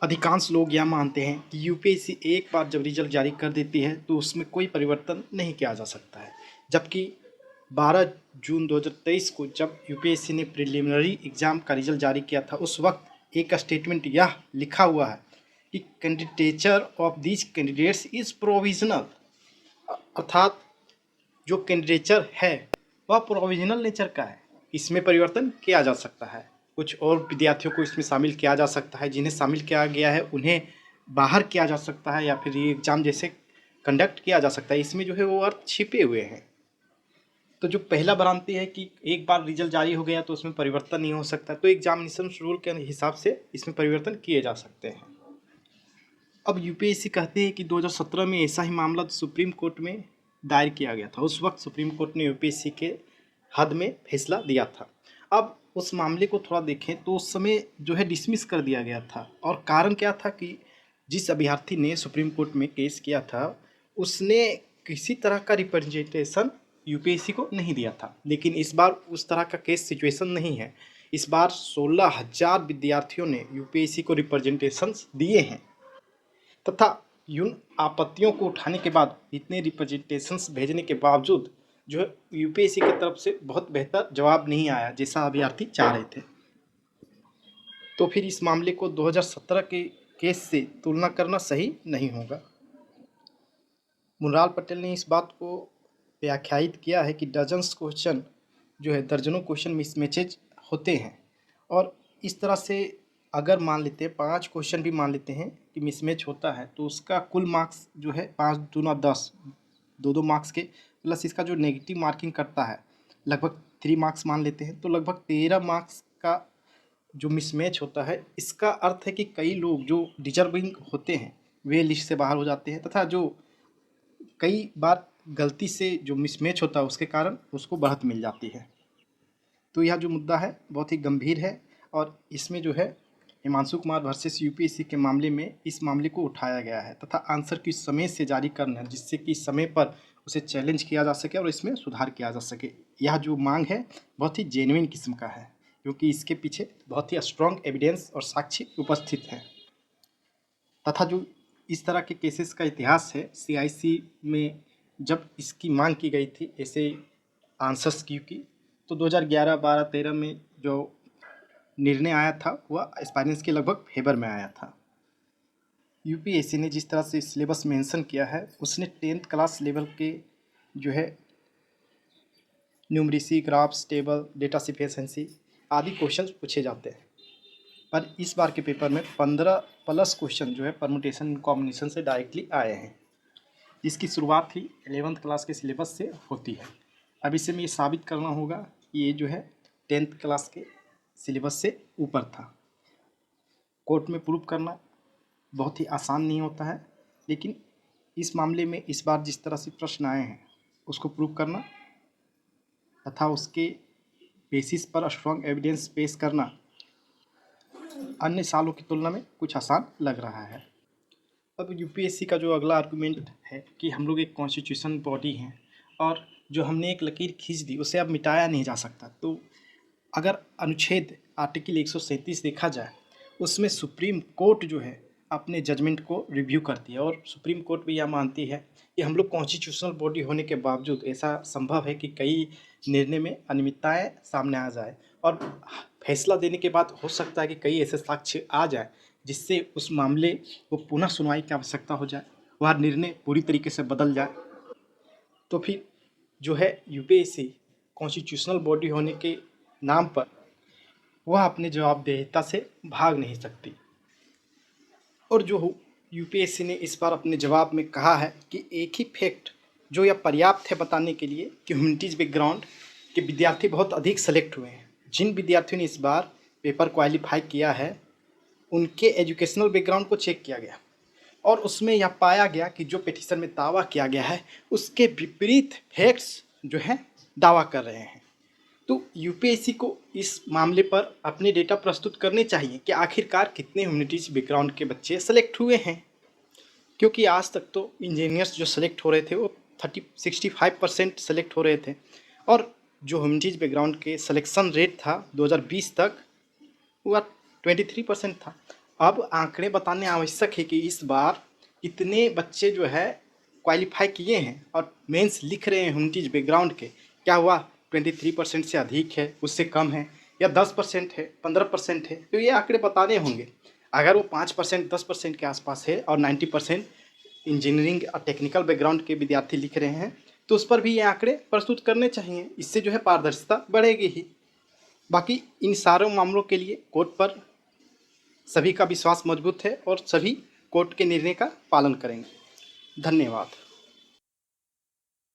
अधिकांश लोग यह मानते हैं कि यूपीएससी एक बार जब रिजल्ट जारी कर देती है तो उसमें कोई परिवर्तन नहीं किया जा सकता है। जबकि 12 जून 2023 को जब यूपीएससी ने प्रिलिमिनरी एग्जाम का रिजल्ट जारी किया था, उस वक्त एक स्टेटमेंट यह लिखा हुआ है कि candidature of these candidates is provisional, अर्थात जो कैंडिडेचर है वह प्रोविजनल नेचर का है, इसमें परिवर्तन किया जा सकता है। कुछ और विद्यार्थियों को इसमें शामिल किया जा सकता है, जिन्हें शामिल किया गया है उन्हें बाहर किया जा सकता है या फिर ये एग्ज़ाम जैसे कंडक्ट किया जा सकता है। इसमें जो है वो अर्थ छिपे हुए हैं। तो जो पहला भ्रांति है कि एक बार रिजल्ट जारी हो गया तो उसमें परिवर्तन नहीं हो सकता, तो एग्जामिनेशन रूल के हिसाब से इसमें परिवर्तन किए जा सकते हैं। अब यूपीएससी कहते हैं कि 2017 में ऐसा ही मामला सुप्रीम कोर्ट में दायर किया गया था। उस वक्त सुप्रीम कोर्ट ने यूपीएससी के हद में फैसला दिया था। अब उस मामले को थोड़ा देखें तो उस समय जो है डिसमिस कर दिया गया था, और कारण क्या था कि जिस अभ्यर्थी ने सुप्रीम कोर्ट में केस किया था उसने किसी तरह का रिप्रेजेंटेशन यूपीएससी को नहीं दिया था। लेकिन इस बार उस तरह का केस सिचुएशन नहीं है। इस बार 16,000 विद्यार्थियों ने यूपीएससी को रिप्रेजेंटेशंस दिए हैं, तथा इन आपत्तियों को उठाने के बाद, इतने रिप्रेजेंटेशंस भेजने के बावजूद जो है यूपीएससी की तरफ से बहुत बेहतर जवाब नहीं आया जैसा अभ्यर्थी चाह रहे थे। तो फिर इस मामले को 2017 के केस से तुलना करना सही नहीं होगा। मुनलाल पटेल ने इस बात को व्याख्यायित किया है कि डजन्स क्वेश्चन जो है दर्जनों क्वेश्चन मिसमैचेज होते हैं, और इस तरह से अगर मान लेते हैं 5 क्वेश्चन भी मान लेते हैं कि मिसमैच होता है तो उसका कुल मार्क्स जो है 5 दूना 10, 2 मार्क्स के प्लस इसका जो नेगेटिव मार्किंग करता है लगभग 3 मार्क्स मान लेते हैं, तो लगभग 13 मार्क्स का जो मिसमैच होता है। इसका अर्थ है कि कई लोग जो डिजर्विंग होते हैं वे लिस्ट से बाहर हो जाते हैं, तथा जो कई बार गलती से जो मिसमैच होता है उसके कारण उसको बढ़त मिल जाती है। तो यह जो मुद्दा है बहुत ही गंभीर है, और इसमें जो है हिमांशु कुमार वर्सेस यूपीएससी के मामले में इस मामले को उठाया गया है, तथा आंसर की समय से जारी करना जिससे कि समय पर उसे चैलेंज किया जा सके और इसमें सुधार किया जा सके। यह जो मांग है बहुत ही जेन्युइन किस्म का है, क्योंकि इसके पीछे बहुत ही स्ट्रॉन्ग एविडेंस और साक्ष्य उपस्थित हैं। तथा जो इस तरह के केसेस का इतिहास है, सीआईसी में जब इसकी मांग की गई थी ऐसे आंसर्स की, तो 2011, 12, 13 में जो निर्णय आया था वह एस्पायरेंट्स के लगभग फेवर में आया था। यूपीएससी ने जिस तरह से सिलेबस मेंशन किया है उसने 10th क्लास लेवल के जो है numeracy, graphs, table, data sufficiency आदि क्वेश्चन पूछे जाते हैं, पर इस बार के पेपर में 15+ क्वेश्चन जो है परमुटेशन कॉम्बिनेशन से डायरेक्टली आए हैं, जिसकी शुरुआत ही 11th क्लास के सिलेबस से होती है। अब इसे में ये साबित करना होगा कि ये जो है 10th क्लास के सिलेबस से ऊपर था। कोर्ट में प्रूव करना बहुत ही आसान नहीं होता है, लेकिन इस मामले में इस बार जिस तरह से प्रश्न आए हैं उसको प्रूव करना तथा उसके बेसिस पर स्ट्रॉन्ग एविडेंस पेश करना अन्य सालों की तुलना में कुछ आसान लग रहा है। अब यूपीएससी का जो अगला आर्गूमेंट है कि हम लोग एक कॉन्स्टिट्यूशन बॉडी हैं और जो हमने एक लकीर खींच दी उसे अब मिटाया नहीं जा सकता। तो अगर अनुच्छेद आर्टिकल 137 देखा जाए उसमें सुप्रीम कोर्ट जो है अपने जजमेंट को रिव्यू करती है, और सुप्रीम कोर्ट भी यह मानती है कि हम लोग कॉन्स्टिट्यूशनल बॉडी होने के बावजूद ऐसा संभव है कि कई निर्णय में अनियमितताएं सामने आ जाए, और फैसला देने के बाद हो सकता है कि कई ऐसे साक्ष्य आ जाए जिससे उस मामले को पुनः सुनवाई की आवश्यकता हो जाए, वह निर्णय पूरी तरीके से बदल जाए। तो फिर जो है यूपीएससी कॉन्स्टिट्यूशनल बॉडी होने के नाम पर वह अपने जवाबदेहिता से भाग नहीं सकती। और जो यूपीएससी ने इस बार अपने जवाब में कहा है कि एक ही फैक्ट जो यह पर्याप्त है बताने के लिए कि ह्यूमैनिटीज़ बैकग्राउंड के विद्यार्थी बहुत अधिक सेलेक्ट हुए हैं। जिन विद्यार्थियों ने इस बार पेपर क्वालिफाई किया है उनके एजुकेशनल बैकग्राउंड को चेक किया गया, और उसमें यह पाया गया कि जो पिटीशन में दावा किया गया है उसके विपरीत फैक्ट्स जो हैं दावा कर रहे हैं। तो यूपीएससी को इस मामले पर अपने डेटा प्रस्तुत करने चाहिए कि आखिरकार कितने ह्यूमैनिटीज बैकग्राउंड के बच्चे सेलेक्ट हुए हैं, क्योंकि आज तक तो इंजीनियर्स जो सेलेक्ट हो रहे थे वो 65% सेलेक्ट हो रहे थे, और जो ह्यूमैनिटीज बैकग्राउंड के सिलेक्शन रेट था 2020 तक वह 23% था। अब आंकड़े बताने आवश्यक है कि इस बार कितने बच्चे जो है क्वालिफाई किए हैं और मेंस लिख रहे हैं ह्यूमैनिटीज बैकग्राउंड के। क्या हुआ 23% से अधिक है, उससे कम है, या 10% है, 15% है, तो ये आंकड़े बताने होंगे। अगर वो 5% 10% के आसपास है और 90% इंजीनियरिंग और टेक्निकल बैकग्राउंड के विद्यार्थी लिख रहे हैं, तो उस पर भी ये आंकड़े प्रस्तुत करने चाहिए। इससे जो है पारदर्शिता बढ़ेगी ही। बाकी इन सारे मामलों के लिए कोर्ट पर सभी का विश्वास मजबूत है और सभी कोर्ट के निर्णय का पालन करेंगे। धन्यवाद।